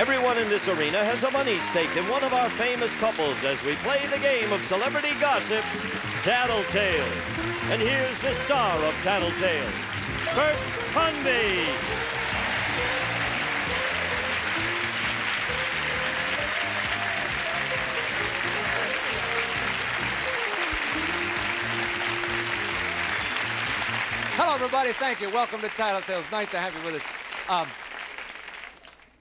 Everyone in this arena has a money stake in one of our famous couples as we play the game of celebrity gossip, Tattletales. And here's the star of Tattletales, Bert Bundy. Hello, everybody. Thank you. Welcome to Tattletales. Nice to have you with us.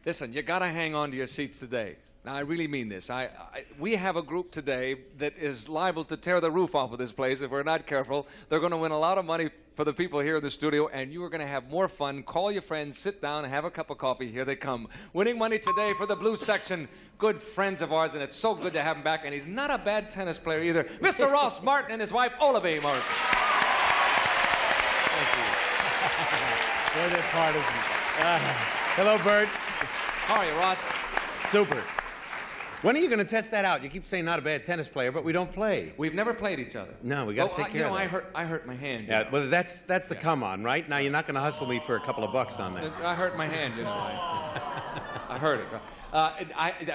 Listen, you got to hang on to your seats today. Now, I really mean this. We have a group today that is liable to tear the roof off of this place if we're not careful. They're going to win a lot of money for the people here in the studio, and you are going to have more fun. Call your friends, sit down, and have a cup of coffee. Here they come. Winning money today for the blue section. Good friends of ours, and it's so good to have him back. And he's not a bad tennis player either. Mr. Ross Martin and his wife, Olavee Martin. They're the partisans. Hello, Bert. How are you, Ross? Super. When are you going to test that out? You keep saying not a bad tennis player, but we don't play. We've never played each other. No, we got to take care of that. I hurt my hand. Yeah, well, that's the come on, right? Now you're not going to hustle me for a couple of bucks on that. I hurt my hand, you know. I hurt it.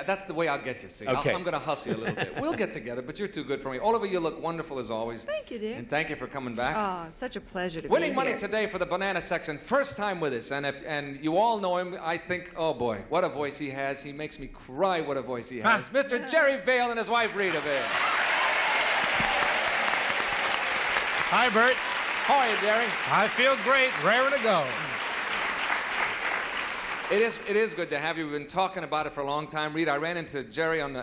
That's the way I'll get you, see. Okay. I'm going to hustle you a little bit. We'll get together, but you're too good for me. Olavee, you look wonderful as always. Thank you, dear. And thank you for coming back. Oh, such a pleasure to Winning be money here. today for the banana section. First time with us. And you all know him. I think, oh boy, what a voice he has. He makes me cry what a voice he has. Mr. Jerry Vale and his wife, Rita Vale. Hi, Bert. How are you, Jerry? I feel great. Raring to go. It is good to have you. We've been talking about it for a long time. Rita, I ran into Jerry in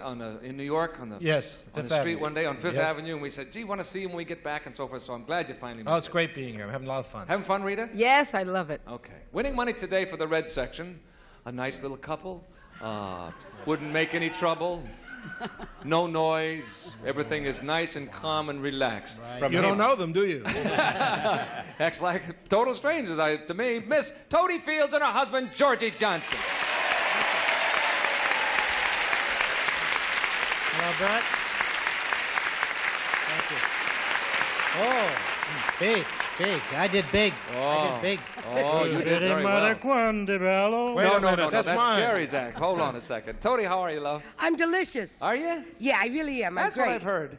New York on the street Avenue. one day on Fifth Yes. Avenue, and we said, gee, want to see him when we get back and so forth. So I'm glad you finally met. Oh, it's great being here. I'm having a lot of fun. Having fun, Rita? Yes, I love it. Okay. Winning money today for the red section. A nice little couple. Wouldn't make any trouble. No noise. Everything is nice and calm and relaxed. You don't know them, do you? Acts like total strangers to me. Miss Totie Fields and her husband, Georgie Johnston. Hello, Brett. Thank you. Oh, big. I did big. I did big. Oh, you did very well. Wait a minute, That's mine. Jerry's act. Hold on a second. Totie, how are you, love? I'm delicious. Are you? Yeah, I really am. I'm That's great. what I've heard.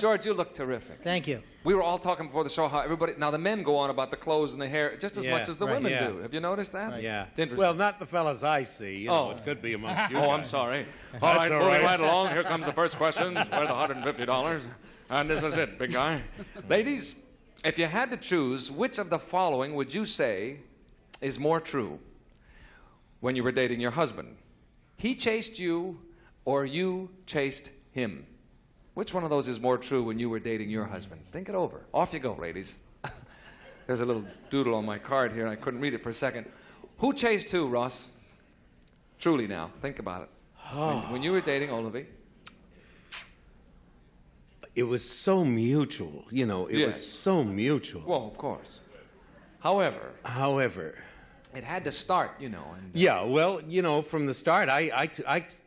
George, you look terrific. Thank you. We were all talking before the show how everybody, now the men go on about the clothes and the hair just as Yeah, much as the right, women yeah. do. Have you noticed that? Right. Yeah. It's interesting. Well, not the fellas I see. You know, it could be amongst you. Oh, I'm guys. sorry. All right, all moving right. right along. Here comes the first question. Worth $150. And this is it, big guy. Ladies, if you had to choose, which of the following would you say is more true when you were dating your husband? He chased you or you chased him? Which one of those is more true when you were dating your husband? Think it over. Off you go, ladies. There's a little doodle on my card here. I couldn't read it for a second. Who chased who, Ross? Truly now. Think about it. When you were dating Olavee. It was so mutual. You know, it was Yes. so mutual. Well, of course. However, However, it had to start, you know. And, yeah, well, you know, from the start, I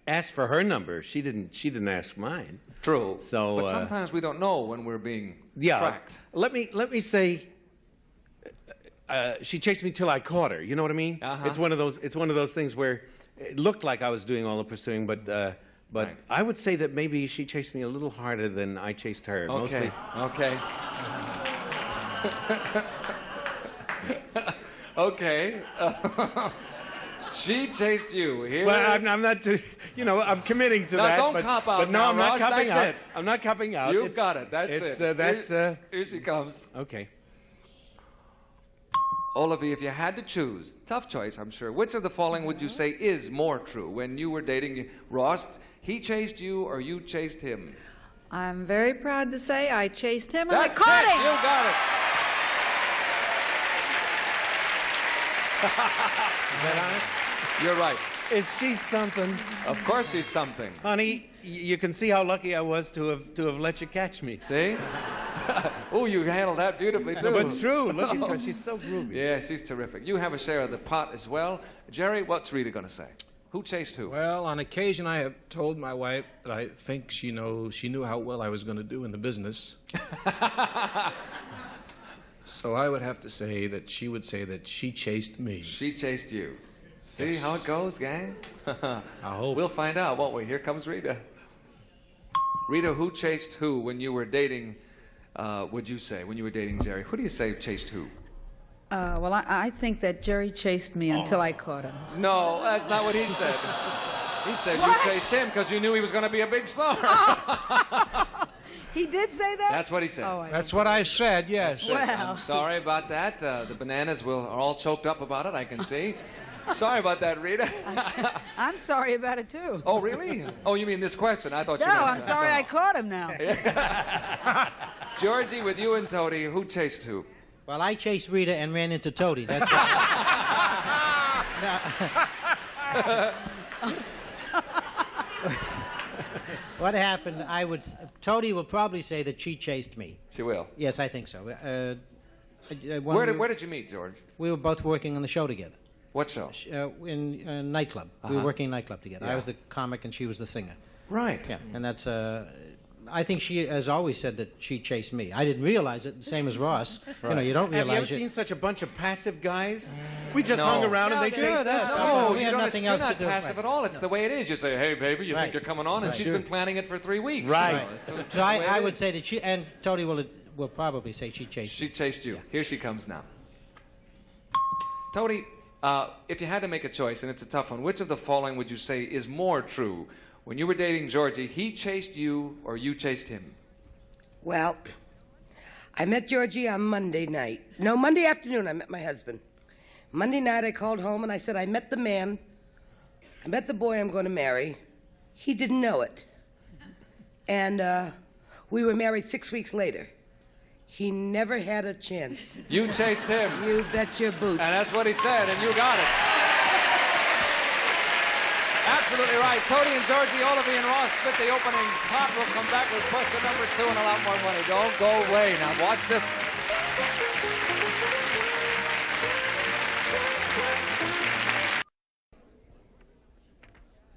asked for her number. She didn't ask mine. True. So, but sometimes we don't know when we're being Yeah. tracked. Let me say. She chased me till I caught her. You know what I mean? Uh-huh. It's one of those things where it looked like I was doing all the pursuing, but Right. I would say that maybe she chased me a little harder than I chased her. Okay. Mostly. Okay. Okay. She chased you. Here. Well, I'm not too. You know, I'm committing to Now, that. don't but, cop out but no, now, I'm not Ross, copping that's out. it. I'm not copping out. You've got it. That's it. Here she comes. Okay. Olavee, if you had to choose, tough choice, I'm sure. Which of the following would you say is more true? When you were dating Ross, he chased you or you chased him? I'm very proud to say I chased him and I That's caught it. him. You got it. You're right. Is she something? Of course she's something. Honey, you can see how lucky I was to have let you catch me. See? Oh, you handled that beautifully, too. But it's true. Look at her. She's so groovy. Yeah, she's terrific. You have a share of the pot as well. Jerry, what's Rita going to say? Who chased who? Well, on occasion, I have told my wife that I think she knew how well I was going to do in the business. So I would have to say that she would say that she chased me. She chased you. See how it goes, gang? I hope. We'll find out, won't we? Here comes Rita. Rita, who chased who when you were dating, would you say, when you were dating Jerry? Who do you say chased who? Well, I think that Jerry chased me until I caught him. No, that's not what he said. He said you chased him because you knew he was going to be a big star. He did say that? That's what he said. Oh, That's what I said, yes. well. I'm sorry about that. The bananas are all choked up about it, I can see. Sorry about that, Rita. I'm sorry about it, too. Oh, really? Oh, you mean this question? I thought you No, meant... I'm sorry I caught him now. Georgie, with you and Totie, who chased who? Well, I chased Rita and ran into Totie. That's why. What happened, Totie will probably say that she chased me. She will. Yes, I think so. Where did you meet, George? We were both working on the show together. What show? In a nightclub. We were working in a nightclub together. Yeah. I was the comic and she was the singer. Right. Yeah, and that's, I think she has always said that she chased me. I didn't realize it, same as Ross. You know, you don't Have you ever realize seen it. such a bunch of passive guys? We just No. hung around and No, they they're- chased us. No, we you had don't. nothing You're else to not do. passive at all. It's the way it is. You say, "Hey, baby, you Right. think you're coming on?" And Right. she's Sure. been planning it for 3 weeks. Right. You know, it's the So way it I is. would say that she, and Totie will probably say she chased me. She chased you. Here she comes now. Totie, if you had to make a choice, and it's a tough one, which of the following would you say is more true? When you were dating Georgie, he chased you or you chased him? Well, I met Georgie on Monday night. No, Monday afternoon I met my husband. Monday night I called home and I said, I met the man. I met the boy I'm going to marry. He didn't know it. And we were married 6 weeks later. He never had a chance. You chased him. You bet your boots. And that's what he said, and you got it. Absolutely right. Totie and Georgie, Olavee and Ross split the opening pot. We'll come back with question number 2 and a lot more money. Don't go away. Now watch this.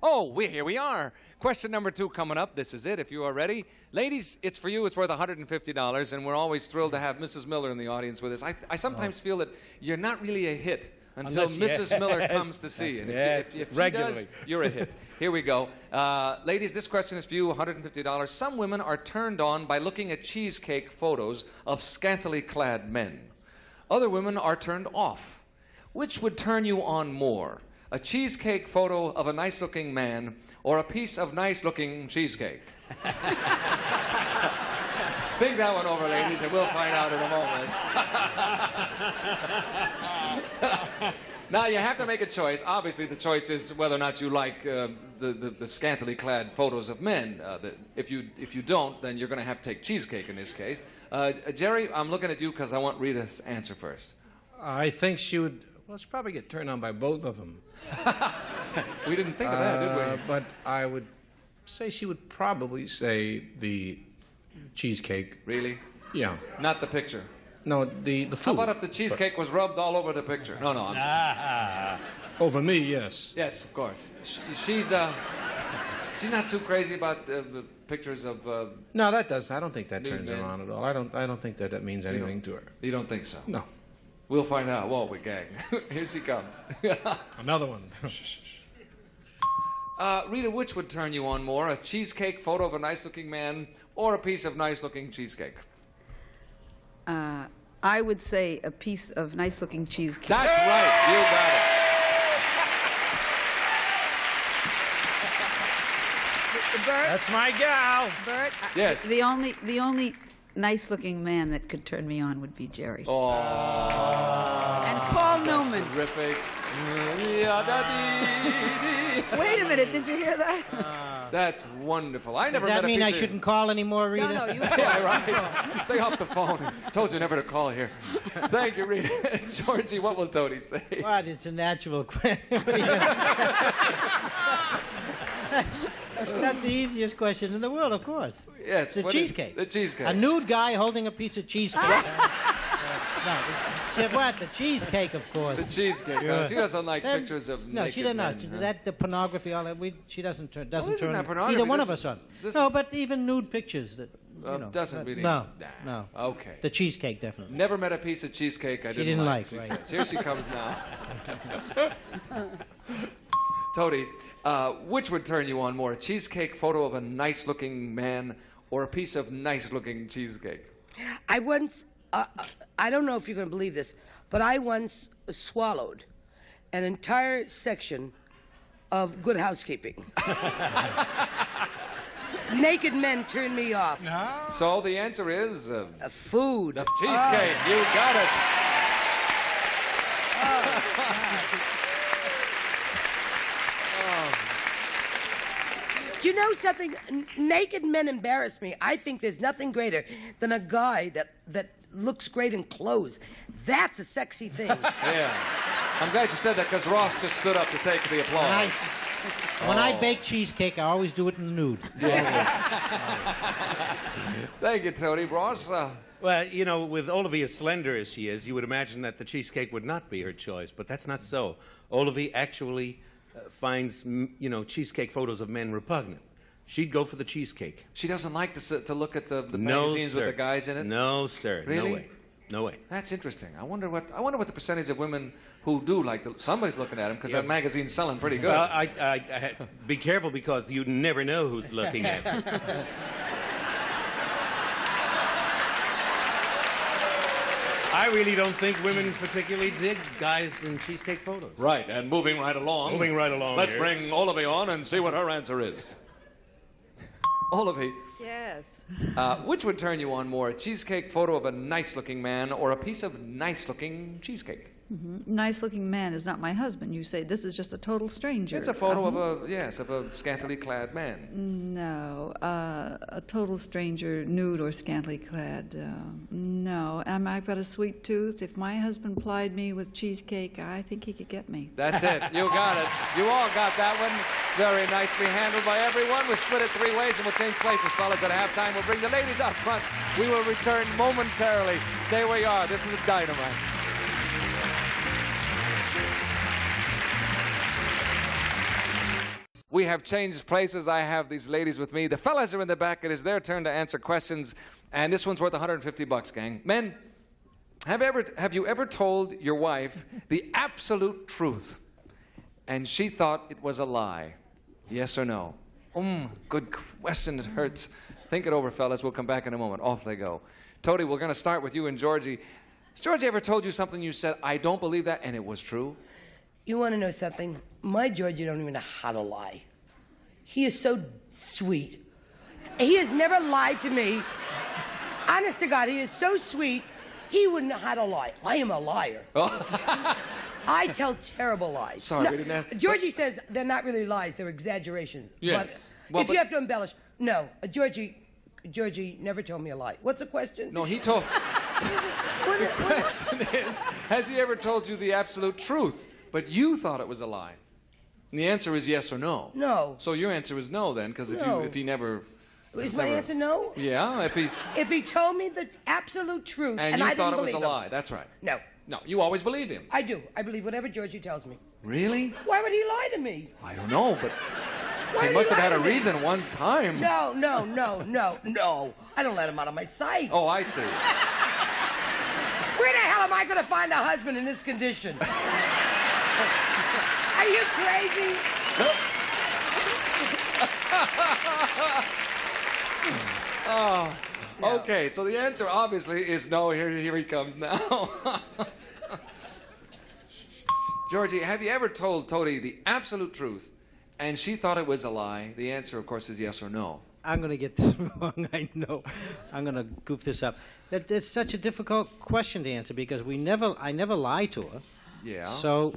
Oh, here we are. Question number 2 coming up. This is it, if you are ready. Ladies, it's for you. It's worth $150, and we're always thrilled to have Mrs. Miller in the audience with us. I sometimes feel that you're not really a hit until Mrs. Miller comes to see you. And if she regularly. does, you're a hit. Here we go. Ladies, this question is for you, $150. Some women are turned on by looking at cheesecake photos of scantily clad men. Other women are turned off. Which would turn you on more? A cheesecake photo of a nice-looking man or a piece of nice-looking cheesecake? Think that one over, ladies, and we'll find out in a moment. Now, you have to make a choice. Obviously, the choice is whether or not you like the scantily clad photos of men. If you don't, then you're going to have to take cheesecake in this case. Jerry, I'm looking at you because I want Rita's answer first. I think she would, well, she'd probably get turned on by both of them. We didn't think of that, did we? But I would say she would probably say the cheesecake. Really? Yeah. Not the picture. No, the food. How about if the cheesecake was rubbed all over the picture? No, I'm Over me, yes. Yes, of course. She's not too crazy about the pictures of... No, that does. I don't think that Nude turns her men. on at all. I don't think that means anything to her. You don't think so? No. We'll find out, won't we, gang? Here she comes. Another one. Rita, which would turn you on more? A cheesecake photo of a nice-looking man or a piece of nice-looking cheesecake? I would say a piece of nice-looking cheesecake. That's right. You got it. Bert, That's my gal. Bert, Yes. the only nice-looking man that could turn me on would be Jerry. Oh, And Paul Newman. terrific. Wait a minute, did you hear that? That's wonderful. I Does never that met a mean piece I of... shouldn't call anymore, Rita? No, you Yeah, right. Stay off the phone. Told you never to call here. Thank you, Rita. Georgie, what will Totie say? What? It's a natural question. That's the easiest question in the world, of course. Yes. The what is- cheesecake. The cheesecake. A nude guy holding a piece of cheesecake. The cheesecake, of course. The cheesecake. Yeah. She doesn't like Then- pictures of No, naked she does men, not. huh? That the pornography, all that. She doesn't turn. Doesn't isn't turn that pornography? either one This of us is- on. this No, is- but even nude pictures that. You know, doesn't really. No, Nah. no. Okay. The cheesecake, definitely. Never met a piece of cheesecake I didn't like, she right. says. Here she comes now. Totie, which would turn you on more, a cheesecake photo of a nice-looking man or a piece of nice-looking cheesecake? I once, I don't know if you're going to believe this, but I once swallowed an entire section of Good Housekeeping. Naked men turn me off. So the answer is Food. the cheesecake. You got it. Do you know something? Naked men embarrass me. I think there's nothing greater than a guy that looks great in clothes. That's a sexy thing. Yeah. I'm glad you said that because Ross just stood up to take the applause. When I bake cheesecake, I always do it in the nude. Thank you, Totie. Ross, Well, you know, with Olavee as slender as she is, you would imagine that the cheesecake would not be her choice, but that's not so. Olavee actually finds, you know, cheesecake photos of men repugnant. She'd go for the cheesecake. she doesn't like to look at the No, magazines sir. with the guys in it? No, sir. Really? No way. No way. That's interesting. I wonder what the percentage of women who do like somebody's looking at them because that magazine's selling pretty good. Well, I be careful because you never know who's looking at you. I really don't think women particularly dig guys in cheesecake photos. Right, and moving right along. Moving right along Let's here. bring Olavee on and see what her answer is. Olavee, Yes. which would turn you on more, a cheesecake photo of a nice-looking man or a piece of nice-looking cheesecake? Nice-looking man is not my husband. You say this is just a total stranger. It's a photo of a scantily clad man. No, a total stranger, nude or scantily clad. No, I've got a sweet tooth. If my husband plied me with cheesecake, I think he could get me. That's it. You got it. You all got that one. Very nicely handled by everyone. We'll split it 3 ways and we'll change places, fellas. At halftime, we'll bring the ladies out front. We will return momentarily. Stay where you are. This is Dynamite. We have changed places. I have these ladies with me. The fellas are in the back. It is their turn to answer questions. And this one's worth $150, gang. Men, have you ever told your wife the absolute truth and she thought it was a lie? Yes or no? Good question. It hurts. Think it over, fellas. We'll come back in a moment. Off they go. Totie, we're going to start with you and Georgie. Has Georgie ever told you something you said, I don't believe that, and it was true? You want to know something? My Georgie don't even know how to lie. He is so sweet. He has never lied to me. Honest to God, he is so sweet, he wouldn't know how to lie. I am a liar. I tell terrible lies. Sorry, we didn't have- Georgie says they're not really lies, they're exaggerations. Yes. But if you have to embellish, no. Georgie never told me a lie. What's the question? No, he told... What- The question is, has he ever told you the absolute truth, but you thought it was a lie? And the answer is yes or no. No. So your answer is no then, because No. if he never... Is my answer no? Yeah, If he told me the absolute truth and and you I thought didn't it was a believe him. lie. That's right. No, No, you always believed him. I do. I believe whatever Georgie tells me. Really? Why would he lie to me? I don't know, but Why he would must have lie had a to me? reason one time. No. I don't let him out of my sight. Oh, I see. Where the hell am I going to find a husband in this condition? Are you crazy? Oh, No. okay. So the answer obviously is no. Here he comes now. Georgie, have you ever told Totie the absolute truth, and she thought it was a lie? The answer, of course, is yes or no. I'm going to get this wrong, I know. I'm going to goof this up. It's such a difficult question to answer because I never lie to her. Yeah. So,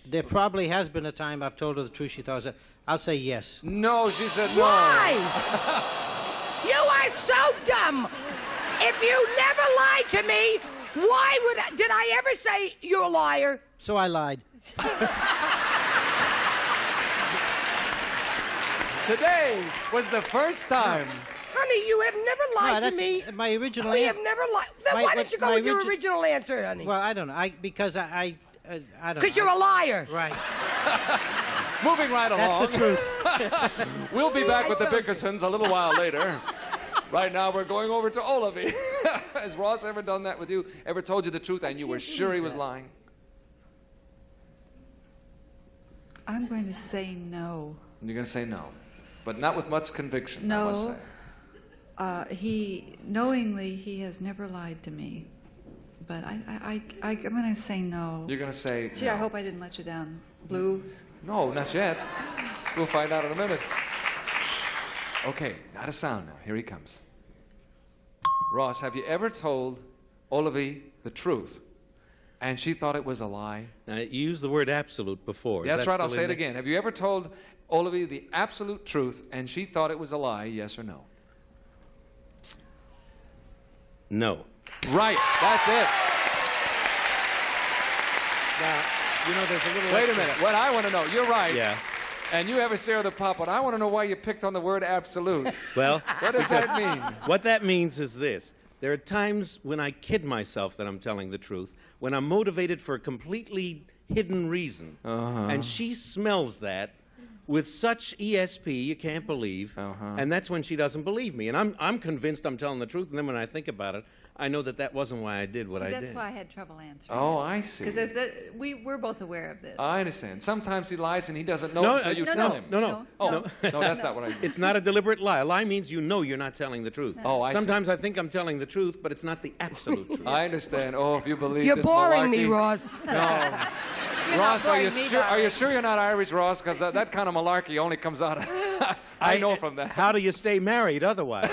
there probably has been a time I've told her the truth she thought was I'll say yes. No, she said no. Why? You are so dumb. If you never lied to me, did I ever say you're a liar? So I lied. Today was the first time Honey, you have never lied to me. My original We answer. have never lied. Then why don't you go with your original answer, honey? Well, I don't know. Because I don't know. Because you're a liar. Right. Moving right along. That's the truth. We'll be back with the Bickersons a little while later. Right now, we're going over to Olavee. Has Ross ever done that with you? Ever told you the truth and you were sure he was lying? I'm going to say no. You're going to say no, but not with much conviction, I must say. Knowingly, he has never lied to me. But I'm going to say no. You're going to say Gee, no. I hope I didn't let you down. Blues? No, not yet. We'll find out in a minute. Okay, not a sound now. Here he comes. Ross, have you ever told Olavee the truth and she thought it was a lie? Now, you used the word absolute before. That's right, I'll say it again. Have you ever told Olavee the absolute truth and she thought it was a lie, yes or no? No. Right, that's it. Now, you know, there's a little... Wait a minute, what I want to know, you're right. Yeah. And you have a share of the pop, but I want to know why you picked on the word absolute. Well, What does that mean? what that means is this. There are times when I kid myself that I'm telling the truth, when I'm motivated for a completely hidden reason. And she smells that with such ESP you can't believe, and that's when she doesn't believe me. And I'm convinced I'm telling the truth, and then when I think about it, I know that that wasn't why I did what I did. That's why I had trouble answering. Oh, I see. Because we're both aware of this. I understand. Sometimes he lies and he doesn't know until you tell him. No. No, that's not what I mean. It's not a deliberate lie. A lie means you know you're not telling the truth. Oh, I see. Sometimes I think I'm telling the truth, but it's not the absolute truth. I understand. Oh, if you believe You're this boring me, malarkey. Ross. No. Ross, are you sure you're not Irish, Ross? Because that kind of malarkey only comes out of... I know from that. How do you stay married otherwise?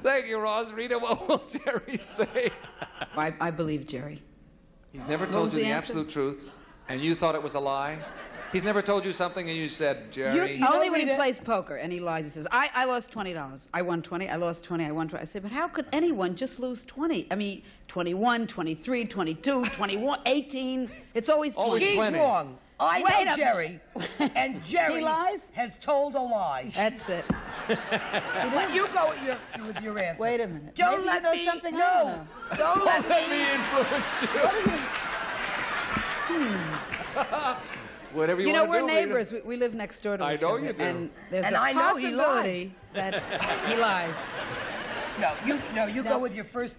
Thank you, Ross. Rita, what will Jerry say? I believe Jerry. He's never What told was you the the answer? absolute truth, and you thought it was a lie? He's never told you something and you said, Jerry... You Only know, when he Rita- plays poker and he lies. He says, I lost $20. I won 20. I lost 20. I won 20. I say, but how could anyone just lose 20? I mean, 21, 23, 22, 21, 18. It's always 20. She's 20. wrong. I Wait know a- Jerry, and Jerry He lies? has told a lie. That's it. But you go with your answer. Wait a minute. Don't Maybe let you know me. something I No. Don't let Let me. me influence you. Whatever you You know, want to we're do, Rita. neighbors. We live next door to I each know other. you do. And there's And a I know he possibility that he lies. No, you go with your first,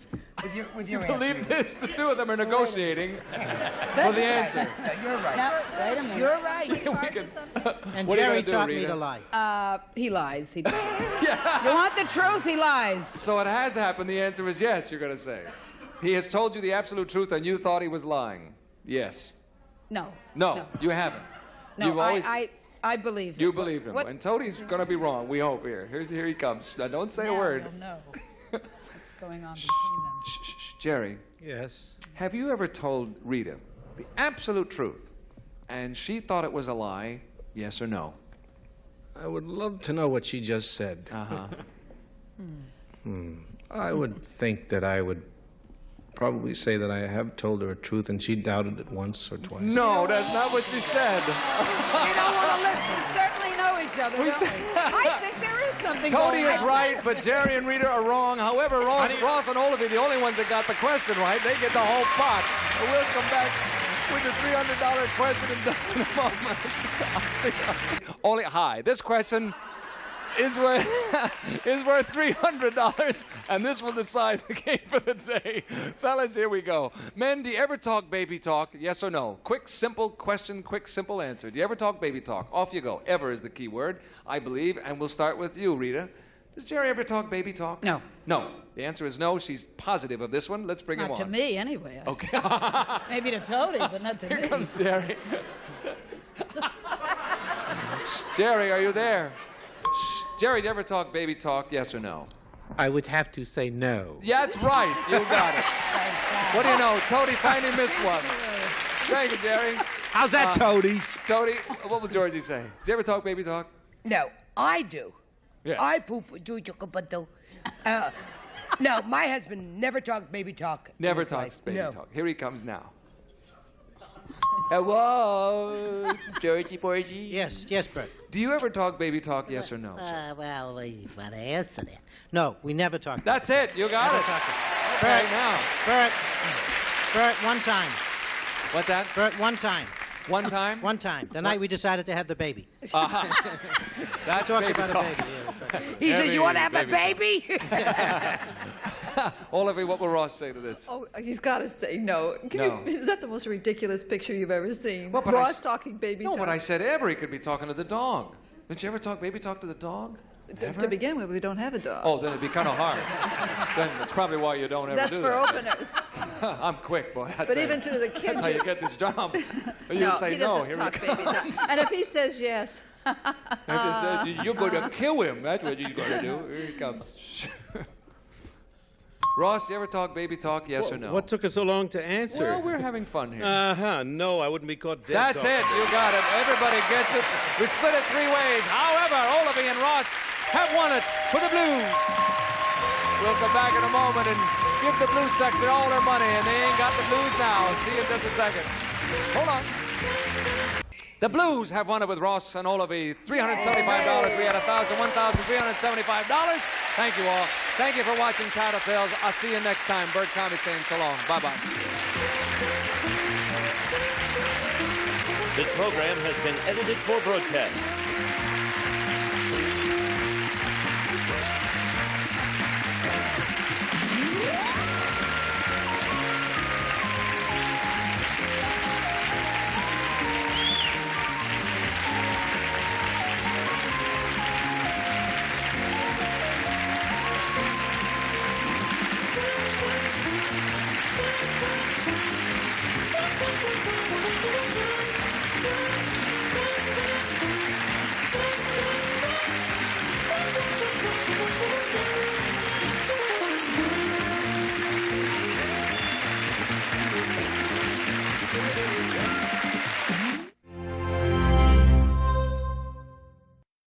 with your answer. Believe this, the two of them are negotiating for the answer. No, you're right. Now, wait a minute. You're right. Cards or something? And What are you Jerry gonna do, taught me Rita? to lie. He lies. He does. You want the truth? He lies. So it has happened. The answer is yes, you're going to say. He has told you the absolute truth and you thought he was lying. Yes. No. No, you haven't. No, You've always, I believe you him. believe him. What? And Totie's going to be wrong, we hope here. Here he comes. Now, don't say a Now word. we'll know what's going on between them. Jerry, Yes. have you ever told Rita the absolute truth and she thought it was a lie, yes or no? I would love to know what she just said. Uh-huh. I would think that I would probably say that I have told her a truth and she doubted it once or twice. No, that's not what she said. You don't want to listen. We certainly know each other, don't we? I think there is something Tony going is on. right, but Jerry and Rita are wrong. However, Ross and Olavee, the only ones that got the question right, they get the whole pot. And we'll come back with the $300 question in a moment. Hi, this question is worth $300, and this will decide the game for the day. Fellas, here we go. Men, do you ever talk baby talk? Yes or no? Quick, simple question, quick, simple answer. Do you ever talk baby talk? Off you go. Ever is the key word, I believe, and we'll start with you, Rita. Does Jerry ever talk baby talk? No. No. The answer is no. She's positive of this one. Let's bring him Not on. to me, anyway. Okay. Maybe to Totie, but not to Here me. comes Jerry. Jerry, are you there? Jerry, do you ever talk baby talk, yes or no? I would have to say no. Yeah, that's right. You got it. What do you know? Totie finally missed one. Thank you, Jerry. How's that, Totie? Totie, what will Georgie say? Do you ever talk baby talk? No, I do. Yeah. I poop do chocobato. No, my husband never talked baby talk. in Never his talks life. baby No. talk. Here he comes now. Hello, Georgie Porgy. Yes, yes, Bert. Do you ever talk baby talk, yes or no? Well, you want to answer that. No, we never talk. That's it. You got Never it. talk. Okay, Bert, now. Bert, one time. What's that? Bert, one time. One time? One time. The night we decided to have the baby. Uh-huh. That's Talked baby about talk. a baby. Yeah, we talked. He says, Every you want to have a baby baby? Olavee, what will Ross say to this? Oh, he's got to say no. No. Is that the most ridiculous picture you've ever seen? Well, but I Ross s- talking baby No, talk. but I said ever he could be talking to the dog. Didn't you ever talk baby talk to the dog? Ever? To begin with, we don't have a dog. Oh, then it'd be kind of hard. Then that's probably why you don't ever That's do for that. openers. I'm quick, boy. I But tell even you. to the kids. That's how you get this job. You No, say he no. doesn't Here talk we baby go. talk. And if he says yes, You're going to kill him. That's what you're going to do. Here he comes. Ross, you ever talk baby talk, yes or no? What took us so long to answer? Well, we're having fun here. No, I wouldn't be caught dead. That's talking. it. You got it. Everybody gets it. We split it 3 ways. However, Olavee and Ross have won it for the Blues. We'll come back in a moment and give the Blues section all their money, and they ain't got the Blues now. See you in just a second. Hold on. The Blues have won it with Ross and Olavee. $375. We had $1,375. Thank you all. Thank you for watching Tattletales. I'll see you next time. Bert Conley saying so long. Bye-bye. This program has been edited for broadcast.